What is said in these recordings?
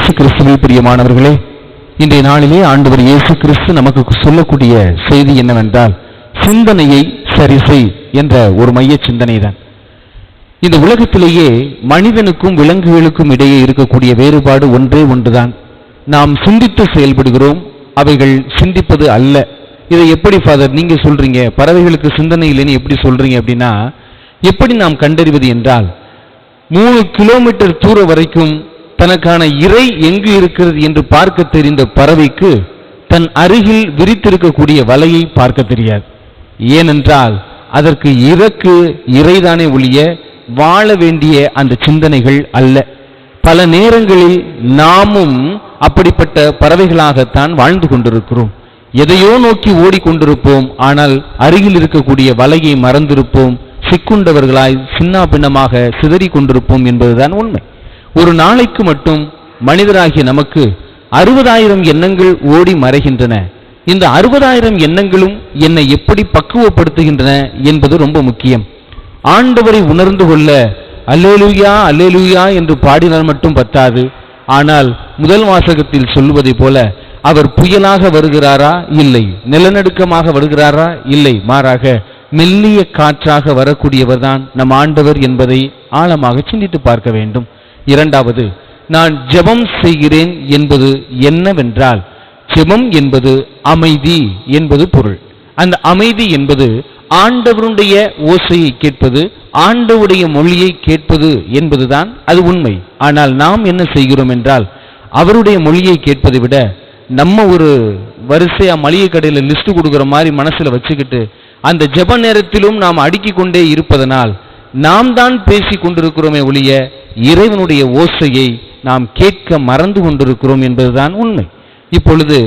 இயேசு கிறிஸ்துவில் பிரியமானவர்களே, இன்றைய நாளிலே ஆண்டவர் இயேசு கிறிஸ்து நமக்கு சொல்லக்கூடிய செய்தி என்னவென்றால், சிந்தனையை சரிசெய் என்ற ஒரு மைய சிந்தனை தான். இந்த உலகத்திலேயே மனிதனுக்கும் விலங்குகளுக்கும் இடையே இருக்கக்கூடிய வேறுபாடு ஒன்றே ஒன்றுதான். நாம் சிந்தித்து செயல்படுகிறோம், அவைகள் சிந்திப்பது அல்ல. இதை எப்படி ஃபாதர் நீங்க சொல்றீங்க, பறவைகளுக்கு சிந்தனை இல்லைன்னு எப்படி சொல்றீங்க அப்படின்னா, எப்படி நாம் கண்டறிவது என்றால், 3 கிலோமீட்டர் தூரம் வரைக்கும் தனக்கான இரை எங்கு இருக்கிறது என்று பார்க்க தெரிந்த பறவைக்கு தன் அருகில் விரித்திருக்கக்கூடிய வலையை பார்க்க தெரியாது. ஏனென்றால் அதற்கு இறைதானே ஒழிய வாழ வேண்டிய அந்த சிந்தனைகள் அல்ல. பல நேரங்களில் நாமும் அப்படிப்பட்ட பறவைகளாகத்தான் வாழ்ந்து கொண்டிருக்கிறோம். எதையோ நோக்கி ஓடிக்கொண்டிருப்போம், ஆனால் அருகில் இருக்கக்கூடிய வலையை மறந்திருப்போம், சிக்குண்டவர்களாய் சின்ன பின்னமாக சிதறி கொண்டிருப்போம் என்பதுதான் உண்மை. ஒரு நாளைக்கு மட்டும் மனிதராகிய நமக்கு 60,000 எண்ணங்கள் ஓடி மறைகின்றன. இந்த 60,000 எண்ணங்களும் என்னை எப்படி பக்குவப்படுத்துகின்றன என்பது ரொம்ப முக்கியம். ஆண்டவரை உணர்ந்து கொள்ள அல்லேலூயா அல்லேலூயா என்று பாடினால் மட்டும் பத்தாது. ஆனால் முதல் வாசகத்தில் சொல்வதை போல அவர் புயலாக வருகிறாரா? இல்லை. நிலநடுக்கமாக வருகிறாரா? இல்லை. மாறாக மெல்லிய காற்றாக வரக்கூடியவர் தான் நம் ஆண்டவர் என்பதை ஆழமாக சிந்தித்து பார்க்க வேண்டும். இரண்டாவது, நான் ஜெபம் செய்கிறேன் என்பது என்னவென்றால், ஜெபம் என்பது அமைதி என்பது பொருள். அந்த அமைதி என்பது ஆண்டவருடைய ஓசையை கேட்பது, ஆண்டவருடைய மொழியை கேட்பது என்பதுதான் அது உண்மை. ஆனால் நாம் என்ன செய்கிறோம் என்றால், அவருடைய மொழியை கேட்பதை விட நம்ம ஒரு வரிசையா மளிகை கடையில் லிஸ்ட் கொடுக்குற மாதிரி மனசுல வச்சுக்கிட்டு அந்த ஜெப நேரத்திலும் நாம் அடுக்கி கொண்டே இருப்பதனால் நாம் தான் பேசி கொண்டிருக்கிறோமே ஒழிய இறைவனுடைய ஓசையை நாம் கேட்க மறந்து கொண்டிருக்கிறோம் என்பதுதான் உண்மை. இப்பொழுது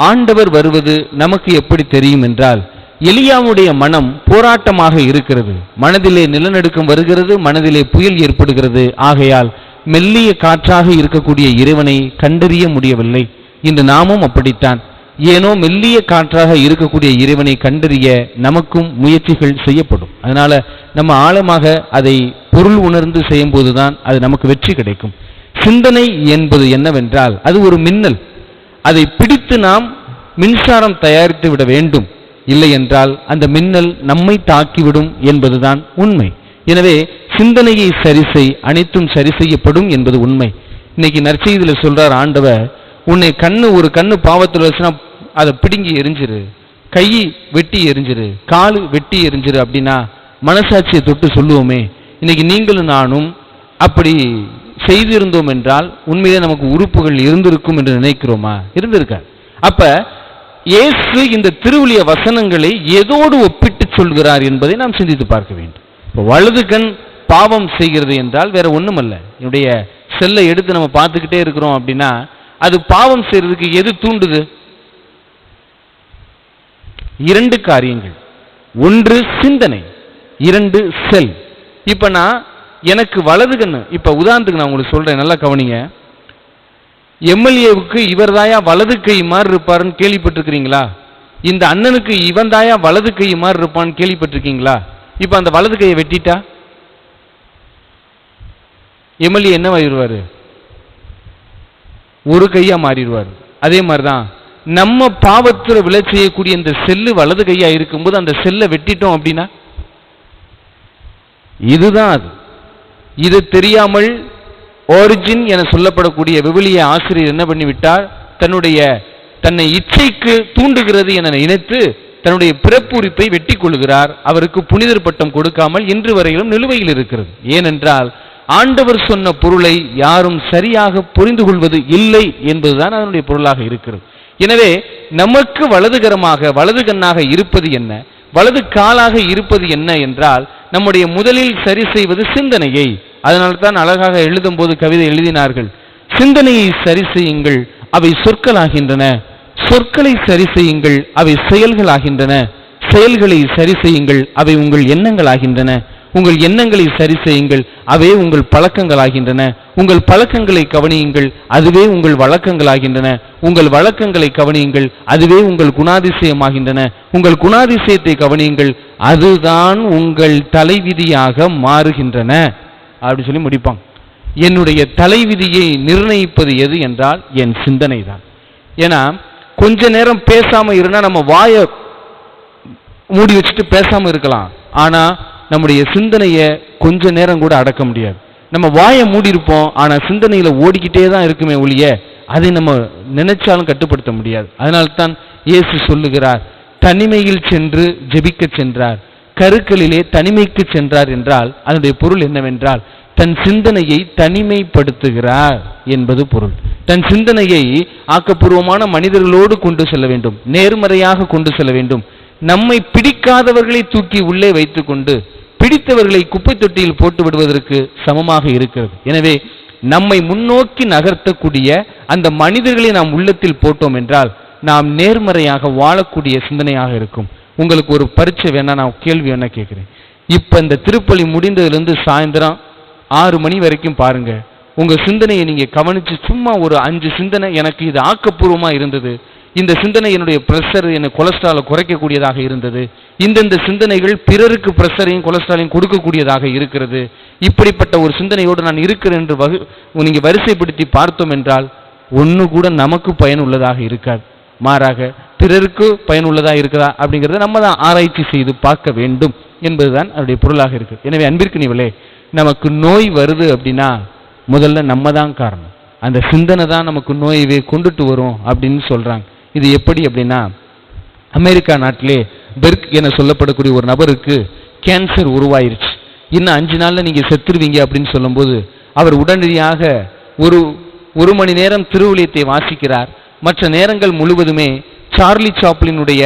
ஆண்டவர் வருவது நமக்கு எப்படி தெரியும் என்றால், எலியாவுடைய மனம் போராட்டமாக இருக்கிறது. மனதிலே நிலநடுக்கம் வருகிறது, மனதிலே புயல் ஏற்படுகிறது. ஆகையால் மெல்லிய காற்றாக இருக்கக்கூடிய இறைவனை கண்டறிய முடியவில்லை. இன்று நாமும் அப்படித்தான். ஏனோ மெல்லிய காற்றாக இருக்கக்கூடிய இறைவனை கண்டறிய நமக்கும் முயற்சிகள் செய்யப்படும். அதனால நம்ம ஆழமாக அதை பொருள் உணர்ந்து செய்யும் போதுதான் அது நமக்கு வெற்றி கிடைக்கும். சிந்தனை என்பது என்னவென்றால், அது ஒரு மின்னல். அதை பிடித்து நாம் மின்சாரம் தயாரித்து விட வேண்டும். இல்லை என்றால் அந்த மின்னல் நம்மை தாக்கிவிடும் என்பதுதான் உண்மை. எனவே சிந்தனையை சரிசெய், அனைத்தும் சரி செய்யப்படும் என்பது உண்மை. இன்னைக்கு நற்செய்தியில சொல்றார் ஆண்டவர், உன்னை ஒரு கண்ணு பாவத்தில் வச்சுனா அதை பிடுங்கி எரிஞ்சிரு, கை வெட்டி எரிஞ்சிரு, காலு வெட்டி எரிஞ்சிரு அப்படின்னா மனசாட்சியை தொட்டு சொல்லுவோமே. இன்னைக்கு நீங்களும் நானும் அப்படி செய்திருந்தோம் என்றால் உண்மையிலே நமக்கு உறுப்புகள் இருந்திருக்கும் என்று நினைக்கிறோமா? இருந்திருக்காது. அப்ப இயேசு இந்த திருவிழிய வசனங்களை எதோடு ஒப்பிட்டு சொல்கிறார் என்பதை நாம் சிந்தித்து பார்க்க வேண்டும். இப்போ வலது கண் பாவம் செய்கிறது என்றால் வேற ஒண்ணுமல்ல. என்னுடைய செல்லை எடுத்து நம்ம பார்த்துக்கிட்டே இருக்கிறோம் அப்படின்னா அது பாவம் செய்யறதுக்கு எது தூண்டுது? 2 காரியங்கள். ஒன்று சிந்தனை, 2 செல். இப்ப நான் எனக்கு வலது கண்ணு, இப்ப உதாரணத்துக்கு நான் உங்களுக்கு சொல்றேன், நல்லா கவனிங்க. எம்எல்ஏவுக்கு இவர் தாயா வலது கை மாதிரி இருப்பாருன்னு கேள்விப்பட்டிருக்கிறீங்களா? இந்த அண்ணனுக்கு இவன் தாயா வலது கை மாதிரி இருப்பான்னு கேள்விப்பட்டிருக்கீங்களா? இப்ப அந்த வலது கையை வெட்டிட்டா எம்எல்ஏ என்னவாயிருவாரு? ஒரு கையா மாறிடுவார். அதே மாதிரிதான் நம்ம பாவத்துல விளை செய்யக்கூடிய இந்த செல்லு வலது கையா இருக்கும்போது அந்த செல்லை வெட்டிட்டோம் அப்படின்னா இதுதான் அது. இது தெரியாமல் ஒரிஜின் என சொல்லப்படக்கூடிய விவிலிய ஆசிரியர் என்ன பண்ணிவிட்டார், தன்னை இச்சைக்கு தூண்டுகிறது என நினைத்து தன்னுடைய பிறப்புரிப்பை வெட்டி கொள்கிறார். அவருக்கு புனிதர் பட்டம் கொடுக்காமல் இன்று வரையிலும் நிலுவையில் இருக்கிறது. ஏனென்றால் ஆண்டவர் சொன்ன பொருளை யாரும் சரியாக புரிந்து கொள்வது இல்லை என்பதுதான் அதனுடைய பொருளாக இருக்கிறது. எனவே நமக்கு வலதுகரமாக வலது கண்ணாக இருப்பது என்ன, வலது காலாக இருப்பது என்ன என்றால் நம்முடைய முதலில் சரி செய்வது சிந்தனையை. அதனால்தான் அழகாக எழுதும் போது கவிதை எழுதினார்கள், சிந்தனையை சரி செய்யுங்கள் அவை சொற்களாகின்றன, சொற்களை சரி செய்யுங்கள் அவை செயல்களாகின்றன, செயல்களை சரி செய்யுங்கள் அவை உங்கள் எண்ணங்களாகின்றன, உங்கள் எண்ணங்களை சரி செய்யுங்கள் அவை உங்கள் பழக்கங்களாகின்றன, உங்கள் பழக்கங்களை கவனியுங்கள் அதுவே உங்கள் வழக்கங்களாகின்றன, உங்கள் வழக்கங்களை கவனியுங்கள் அதுவே உங்கள் குணாதிசயமாகின்றன, உங்கள் குணாதிசயத்தை கவனியுங்கள் அதுதான் உங்கள் தலைவிதியாக மாறுகின்றன அப்படி சொல்லி முடிப்பாங்க. என்னுடைய தலைவிதியை நிர்ணயிப்பது எது என்றால் என் சிந்தனை தான். ஏன்னா கொஞ்ச நேரம் பேசாம இருந்தா நம்ம வாயை மூடி வச்சுட்டு பேசாம இருக்கலாம், ஆனா நம்முடைய சிந்தனையை கொஞ்ச நேரம் கூட அடக்க முடியாது. நம்ம வாயை மூடி இருப்போம், ஆனா சிந்தனையில ஓடிக்கிட்டே தான் இருக்குமே ஒழிய அதை நம்ம நினைச்சாலும் கட்டுப்படுத்த முடியாது. அதனால்தான் இயேசு சொல்லுகிறார், தனிமையில் சென்று ஜெபிக்க சென்றார், கருக்களிலே தனிமைக்கு சென்றார் என்றால் அதனுடைய பொருள் என்னவென்றால் தன் சிந்தனையை தனிமைப்படுத்துகிறார் என்பது பொருள். தன் சிந்தனையை ஆக்கப்பூர்வமான மனிதர்களோடு கொண்டு செல்ல வேண்டும், நேர்மறையாக கொண்டு செல்ல வேண்டும். நம்மை பிடிக்காதவர்களை தூக்கி உள்ளே வைத்துக் கொண்டு பிடித்தவர்களை குப்பை தொட்டியில் போட்டு விடுவதற்கு சமமாக இருக்கிறது. எனவே நம்மை முன்னோக்கி நகர்த்தக்கூடிய அந்த மனிதர்களை நாம் உள்ளத்தில் போட்டோம் என்றால் நாம் நேர்மறையாக வாழக்கூடிய சிந்தனையாக இருக்கும். உங்களுக்கு ஒரு பரீட்சை வேணா, நான் கேள்வி வேணா கேட்கிறேன். இப்ப இந்த திருப்பலி முடிந்ததிலிருந்து சாயந்தரம் 6 மணி வரைக்கும் பாருங்க, உங்க சிந்தனையை நீங்க கவனிச்சு சும்மா ஒரு 5 சிந்தனை எனக்கு இது ஆக்கப்பூர்வமா இருந்தது, இந்த சிந்தனை என்னுடைய பிரஷர், என்ன கொலஸ்ட்ராலை குறைக்கக்கூடியதாக இருந்தது, இந்த சிந்தனைகள் பிறருக்கு பிரஷரையும் கொலஸ்ட்ராலையும் கொடுக்கக்கூடியதாக இருக்கிறது, இப்படிப்பட்ட ஒரு சிந்தனையோடு நான் இருக்கிறேன் என்று நீங்க வரிசைப்படுத்தி பார்த்தோம் என்றால் ஒன்று கூட நமக்கு பயனுள்ளதாக இருக்காது. மாறாக பிறருக்கு பயனுள்ளதாக இருக்கிறதா அப்படிங்கிறத நம்ம தான் ஆராய்ச்சி செய்து பார்க்க வேண்டும் என்பதுதான் அதனுடைய பொருளாக இருக்கு. எனவே அன்பிற்குரியவர்களே, நமக்கு நோய் வருது அப்படின்னா முதல்ல நம்ம தான் காரணம். அந்த சிந்தனை தான் நமக்கு நோயவே கொண்டுட்டு வரும் அப்படின்னு சொல்றாங்க. இது எப்படி அப்படின்னா, அமெரிக்கா நாட்டிலே பெர்க் என சொல்லப்படக்கூடிய ஒரு நபருக்கு கேன்சர் உருவாயிருச்சு. இன்னும் 5 நாள்ல நீங்க செத்துருவீங்க அப்படின்னு சொல்லும்போது அவர் உடனடியாக ஒரு மணி நேரம் திருவிழியத்தை வாசிக்கிறார். மற்ற நேரங்கள் முழுவதுமே சார்லி சாப்ளினுடைய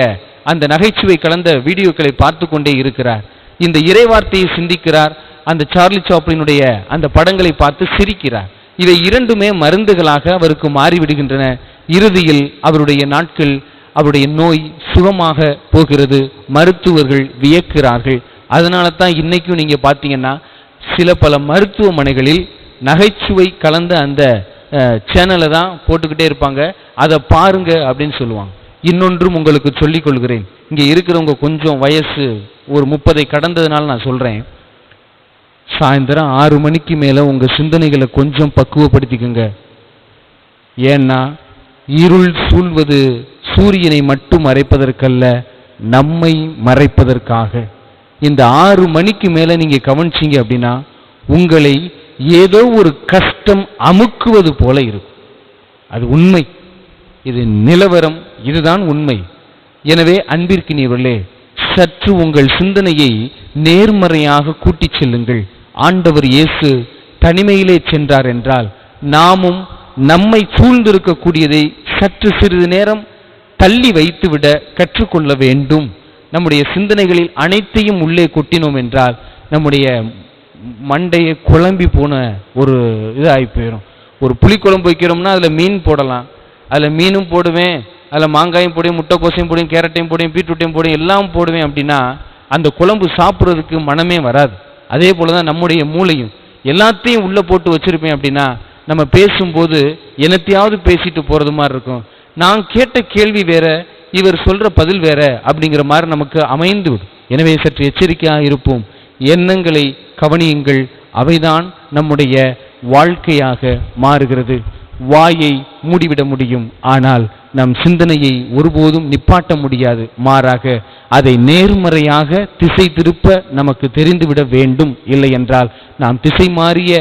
அந்த நகைச்சுவை கலந்த வீடியோக்களை பார்த்து கொண்டே இருக்கிறார். இந்த இறைவார்த்தையை சிந்திக்கிறார். அந்த சார்லி சாப்ளினுடைய அந்த படங்களை பார்த்து சிரிக்கிறார். இவை இரண்டுமே மருந்துகளாக அவருக்கு மாறிவிடுகின்றன. இறுதியில் அவருடைய நாட்கள், அவருடைய நோய் சுகமாக போகிறது. மருத்துவர்கள் வியக்கிறார்கள். அதனால தான் இன்னைக்கும் நீங்க பார்த்தீங்கன்னா பல மருத்துவமனைகளில் நகைச்சுவை கலந்த அந்த சேனலை தான் போட்டுக்கிட்டே இருப்பாங்க, அதை பாருங்க அப்படின்னு சொல்லுவாங்க. இன்னொன்றும் உங்களுக்கு சொல்லிக் கொள்கிறேன், இங்கே இருக்கிறவங்க கொஞ்சம் வயசு ஒரு 30 கடந்ததுனால நான் சொல்றேன், சாயந்தரம் 6 மணிக்கு மேல உங்க சிந்தனைகளை கொஞ்சம் பக்குவப்படுத்திக்கங்க. ஏன்னா இருள் சூழ்வது சூரியனை மட்டும் மறைப்பதற்கல்ல, நம்மை மறைப்பதற்காக. இந்த 6 மணிக்கு மேல நீங்க கவனிச்சீங்க அப்படின்னா உங்களை ஏதோ ஒரு கஷ்டம் அமுக்குவது போல இருக்கும். அது உண்மை, இது நிலவரம், இதுதான் உண்மை. எனவே அன்பிற்கினியவர்களே, சற்று உங்கள் சிந்தனையை நேர்மறையாக கூட்டிச் செல்லுங்கள். ஆண்டவர் இயேசு தனிமையிலே சென்றார் என்றால் நாமும் நம்மை சூழ்ந்திருக்கக்கூடியதை சற்று சிறிது நேரம் தள்ளி வைத்துவிட கற்றுக்கொள்ள வேண்டும். நம்முடைய சிந்தனைகளில் அனைத்தையும் உள்ளே கொட்டினோம் என்றால் நம்முடைய மண்டையை குழம்பி போன ஒரு இதாகி போயிடும். ஒரு புளிக்குழம்பு வைக்கிறோம்னா அதில் மீன் போடலாம், அதில் மீனும் போடுவேன், அதில் மாங்காயும் போடுவேன், முட்டைக்கோசையும் போடுவேன், கேரட்டையும் போடுவேன், பீட்ரூட்டையும் போடுவேன், எல்லாம் போடுவேன். அப்படின்னா அந்த குழம்பு சாப்பிட்றதுக்கு மனமே வராது. அதே போல தான் நம்முடைய மூளையும். எல்லாத்தையும் உள்ளே போட்டு வச்சிருப்பேன் அப்படின்னா நம்ம பேசும்போது என்னத்தையாவது பேசிட்டு போகிறது மாதிரி இருக்கும். நான் கேட்ட கேள்வி வேற, இவர் சொல்கிற பதில் வேற அப்படிங்கிற மாதிரி நமக்கு அமைந்து விடும். எனவே சற்று எச்சரிக்கையாக இருப்போம். எண்ணங்களை கவனியுங்கள், அவைதான் நம்முடைய வாழ்க்கையாக மாறுகிறது. வாயை மூடிவிட முடியும், ஆனால் நம் சிந்தனையை ஒருபோதும் நிப்பாட்ட முடியாது. மாறாக அதை நேர்மறையாக திசை திருப்ப நமக்கு தெரிந்துவிட வேண்டும். இல்லை என்றால் நாம் திசை மாறிய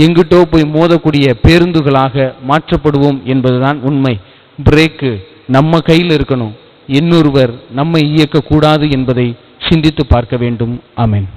எங்கிட்டோ போய் மோதக்கூடிய பேருந்துகளாக மாற்றப்படுவோம் என்பதுதான் உண்மை. பிரேக்கு நம்ம கையில் இருக்கணும், இன்னொருவர் நம்மை இயக்கக்கூடாது என்பதை சிந்தித்து பார்க்க வேண்டும். ஆமென்.